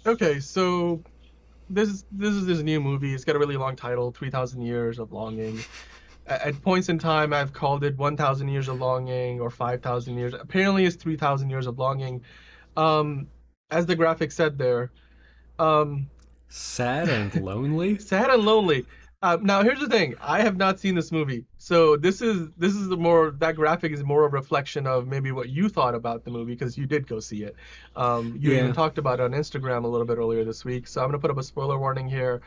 Okay, so this is this new movie. It's got a really long title, 3,000 Years of Longing. At points in time, I've called it 1,000 Years of Longing or 5,000 years. Apparently, it's 3,000 Years of Longing. Um, as the graphic said there, um, Sad and lonely? sad and lonely. Now, here's the thing. I have not seen this movie, so this is the more that graphic is more a reflection of maybe what you thought about the movie because you did go see it. You even Yeah. talked about it on Instagram a little bit earlier this week. So I'm gonna put up a spoiler warning here,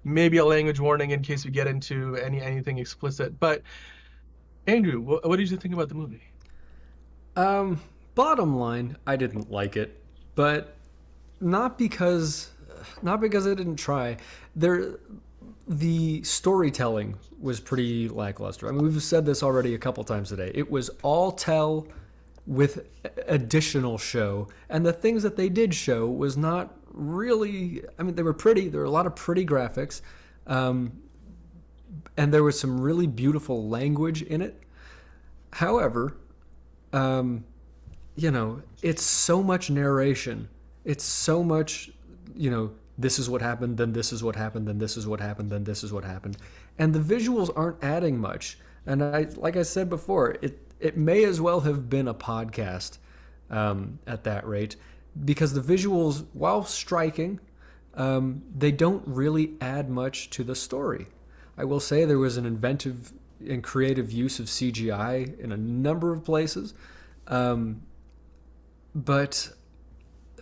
maybe a language warning in case we get into anything explicit. But Andrew, what did you think about the movie? Um, Bottom line, I didn't like it, but not because not because I didn't try. There the storytelling was pretty lackluster. I mean, we've said this already a couple times today. It was all tell with additional show, and the things that they did show was not really. I mean, they were pretty. There were a lot of pretty graphics, um, and there was some really beautiful language in it. However, um, it's so much narration. It's so much, this is what happened, then this is what happened, then this is what happened, then this is what happened. And the visuals aren't adding much. And like I said before, it may as well have been a podcast at that rate because the visuals, while striking, they don't really add much to the story. I will say there was an inventive and creative use of CGI in a number of places. Um, but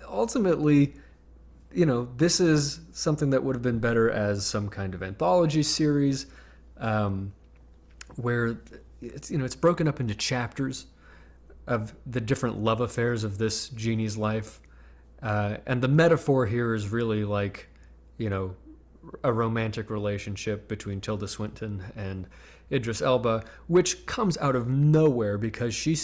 ultimately, this is something that would have been better as some kind of anthology series, um, where it's broken up into chapters of the different love affairs of this genie's life, and the metaphor here is really like, you know, a romantic relationship between Tilda Swinton and Idris Elba, which comes out of nowhere because she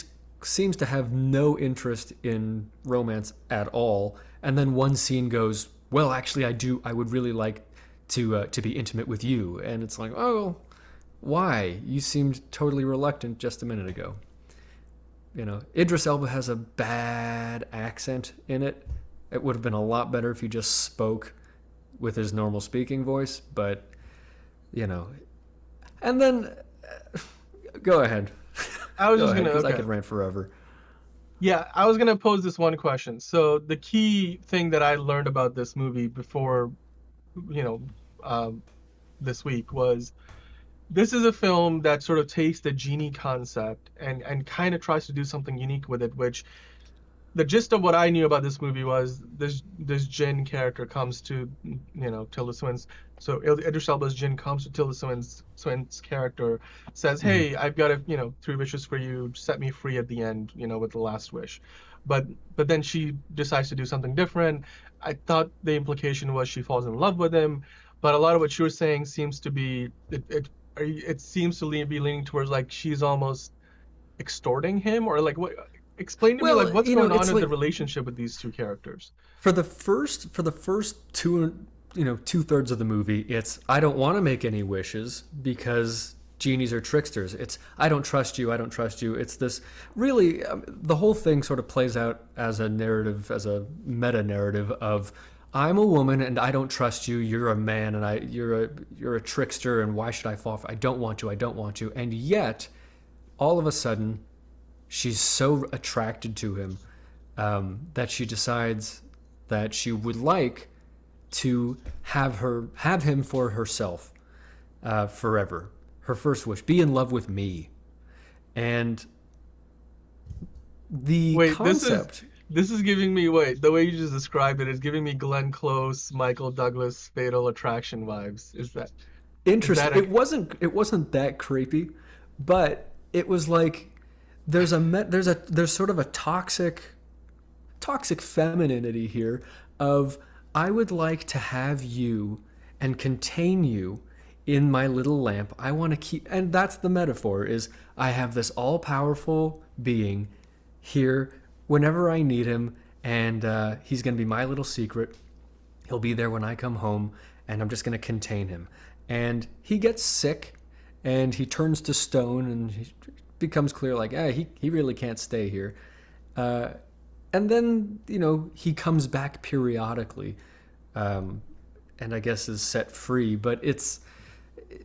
seems to have no interest in romance at all. And then one scene goes, "Well, actually, I do. I would really like to be intimate with you." And it's like, "Oh, why? You seemed totally reluctant just a minute ago." Idris Elba has a bad accent in it. It would have been a lot better if he just spoke with his normal speaking voice, but you know. And then, go ahead, I was go just ahead, gonna because I okay. could rant forever. Yeah, I was gonna pose this one question. So the key thing that I learned about this movie before, you know, um, this week was this is a film that sort of takes the genie concept and kind of tries to do something unique with it, which the gist of what I knew about this movie was this Jin character comes to Tilda Swinton's so Idris Elba's Jin comes to Tilda Swinton's character, says, Mm-hmm. hey, I've got three wishes for you, set me free at the end, with the last wish. but but then she decides to do something different. I thought the implication was she falls in love with him, but a lot of what you're saying seems to be it seems to be leaning towards like she's almost extorting him, or like what, explain to me like Well, what's going on it's in the like relationship with these two characters. for the first two-thirds of the movie, it's I don't want to make any wishes because genies are tricksters. It's I don't trust you, I don't trust you. It's this really the whole thing sort of plays out as a narrative, as a meta narrative of I'm a woman and I don't trust you. You're a man and you're a trickster, and why should I fall for? I don't want you. I don't want you. And yet, all of a sudden, she's so attracted to him that she decides that she would like to have him for herself forever. Her first wish: be in love with me. And the Wait, concept, this is giving me, wait, the way you just described it is giving me Glenn Close, Michael Douglas Fatal Attraction vibes. Is interest. that a It wasn't that creepy, but it was like there's sort of a toxic femininity here of I would like to have you and contain you in my little lamp. I want to keep, and that's the metaphor, is I have this all-powerful being here whenever I need him, and he's going to be my little secret. He'll be there when I come home, and I'm just going to contain him. And he gets sick, and he turns to stone, and he becomes clear like, he really can't stay here. Uh, and then he comes back periodically, um, and I guess is set free. But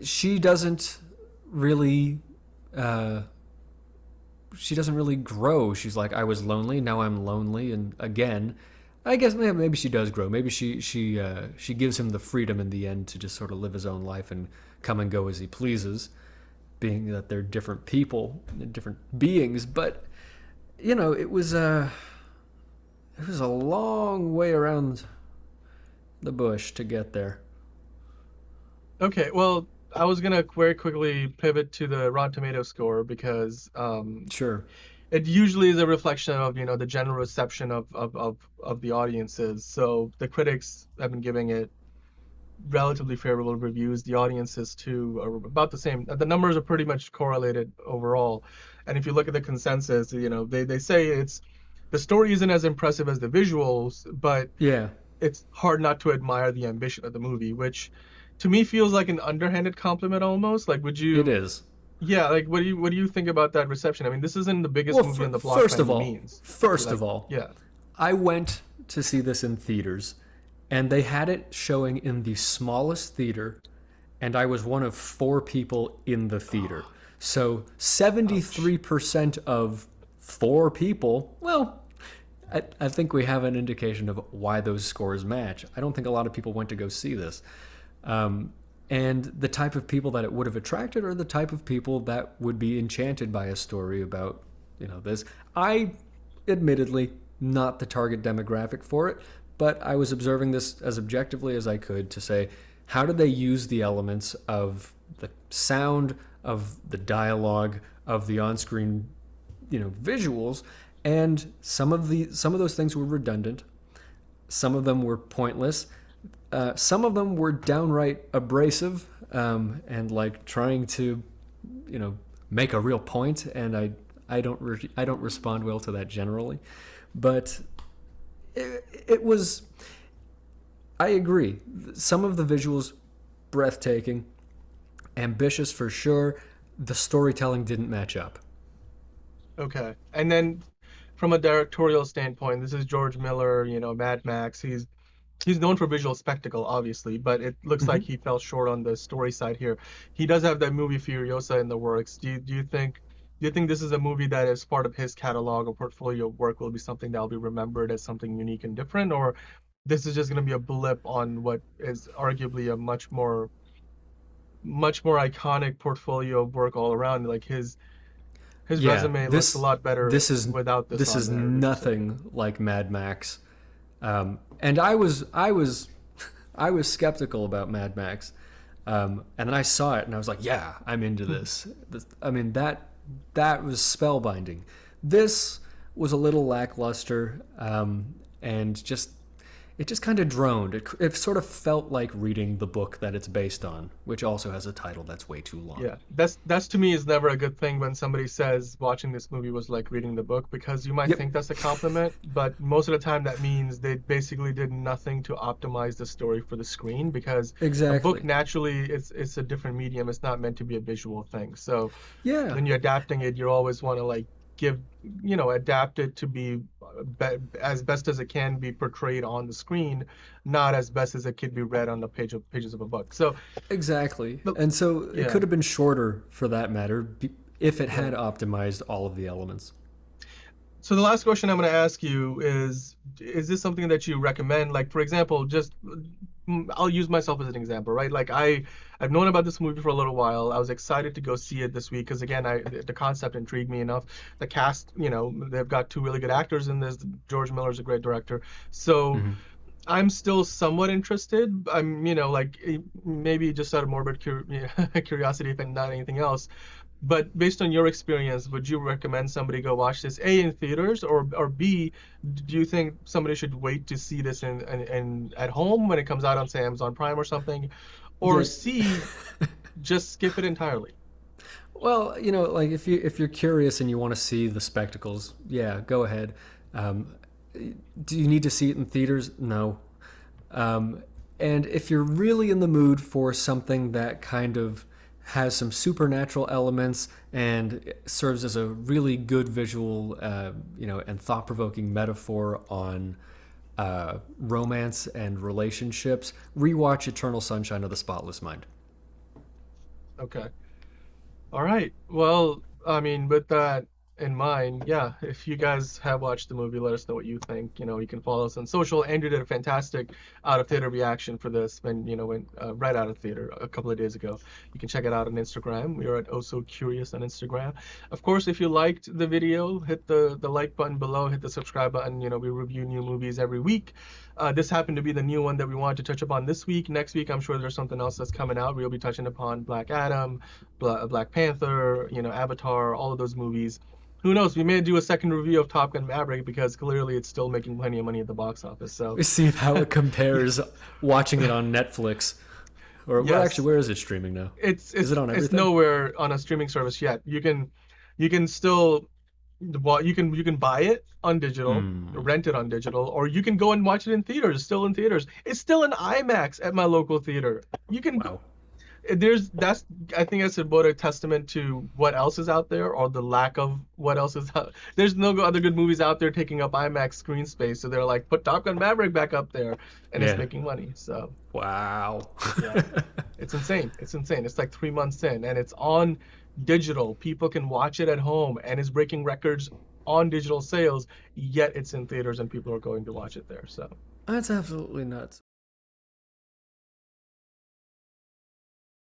she doesn't really uh, she doesn't really grow. She's like, I was lonely, now I'm lonely, and again, I guess maybe she does grow. Maybe she gives him the freedom in the end to just sort of live his own life and come and go as he pleases, being that they're different people, different beings. But it was a long way around the bush to get there. Okay, well, I was gonna very quickly pivot to the Rotten Tomato score because Sure. it usually is a reflection of the general reception of the audiences. So the critics have been giving it relatively favorable reviews. The audiences too are about the same. The numbers are pretty much correlated overall. And if you look at the consensus, they say the story isn't as impressive as the visuals, but Yeah, it's hard not to admire the ambition of the movie, which to me feels like an underhanded compliment almost. Like, would it you, is. yeah, like what do you think about that reception? I mean, this isn't the biggest Well, movie on the block by first of any all, means. first Like, of all, yeah. I went to see this in theaters, and they had it showing in the smallest theater, and I was one of four people in the theater. So Ouch. 73% of four people, well, I think we have an indication of why those scores match. I don't think a lot of people went to go see this. Um, and the type of people that it would have attracted are the type of people that would be enchanted by a story about, this. I, admittedly, not the target demographic for it, but I was observing this as objectively as I could to say, how do they use the elements of the sound, of the dialogue, of the on-screen, visuals, and some of those things were redundant. Some of them were pointless. Some of them were downright abrasive, and like trying to, you know, make a real point. And I don't respond well to that generally, but it was. I agree. Some of the visuals breathtaking, ambitious for sure. The storytelling didn't match up. Okay. And then from a directorial standpoint, this is George Miller, Mad Max. He's known for visual spectacle, obviously, but it looks like Mm-hmm. he fell short on the story side here. He does have that movie Furiosa in the works. Do you think this is a movie that is part of his catalog or portfolio of work will be something that will be remembered as something unique and different, or this is just going to be a blip on what is arguably a much more iconic portfolio of work all around? Like his Yeah, resume looks a this lot better this is without this this on is there, would you say? nothing like Mad Max, and I was I was skeptical about Mad Max, and then I saw it and I was like, yeah, I'm into this. I mean that was spellbinding. This was a little lackluster, and it just kind of droned. It sort of felt like reading the book that it's based on, which also has a title that's way too long. Yeah, that's to me is never a good thing when somebody says watching this movie was like reading the book, because you might Yep, think that's a compliment, but most of the time that means they basically did nothing to optimize the story for the screen, because a book exactly. naturally it's a different medium. It's not meant to be a visual thing. So Yeah, when you're adapting it, you always want to like give, adapt it to be as best as it can be portrayed on the screen, not as best as it could be read on the pages of a book. So, exactly. but And so it yeah, could have been shorter for that matter if it had right. optimized all of the elements. So the last question I'm going to ask you is this something that you recommend? Like, for example, just I'll use myself as an example, right? Like I've known about this movie for a little while. I was excited to go see it this week because again, the concept intrigued me enough. The cast, they've got two really good actors in this. George Miller's a great director. So Hmm. I'm still somewhat interested. I'm, like maybe just out of morbid curiosity, if not anything else. But based on your experience, would you recommend somebody go watch this A in theaters, or B, do you think somebody should wait to see this in at home when it comes out on, say, Amazon Prime or something, or Yeah. C, just skip it entirely? Well, like if you're curious and you want to see the spectacles, yeah, go ahead. Um, do you need to see it in theaters? No. Um, and if you're really in the mood for something that kind of has some supernatural elements and serves as a really good visual, and thought-provoking metaphor on romance and relationships. Rewatch Eternal Sunshine of the Spotless Mind. Okay. All right. Well, I mean, with that in mind, yeah, if you guys have watched the movie, let us know what you think. You can follow us on social. Andrew did a fantastic out of theater reaction for this when right out of theater a couple of days ago. You can check it out on Instagram. We are at Oh So Curious on Instagram. Of course, if you liked the video, hit the like button below, hit the subscribe button. We review new movies every week. This happened to be the new one that we wanted to touch upon this week. Next week, I'm sure there's something else that's coming out. We'll be touching upon Black Adam, Black Panther, Avatar, all of those movies. Who knows? We may do a second review of Top Gun Maverick because clearly it's still making plenty of money at the box office. So See how it compares watching it on Netflix. Or well, yes, actually, where is it streaming now? it's Is it's it on it's everything? nowhere on a streaming service yet. You can still well, you can buy it on digital, Hmm. rent it on digital, or you can go and watch it in theaters. Still in theaters. It's still in IMAX at my local theater. You can Wow. there's that's I think that's about a testament to what else is out there or the lack of what else is out. There's no other good movies out there taking up IMAX screen space, so they're like put Top Gun Maverick back up there, and it's Yeah. making money. So Wow. yeah, it's insane. It's insane. It's like 3 months in, and it's on digital. People can watch it at home, and it's breaking records on digital sales. Yet it's in theaters, and people are going to watch it there. So That's absolutely nuts.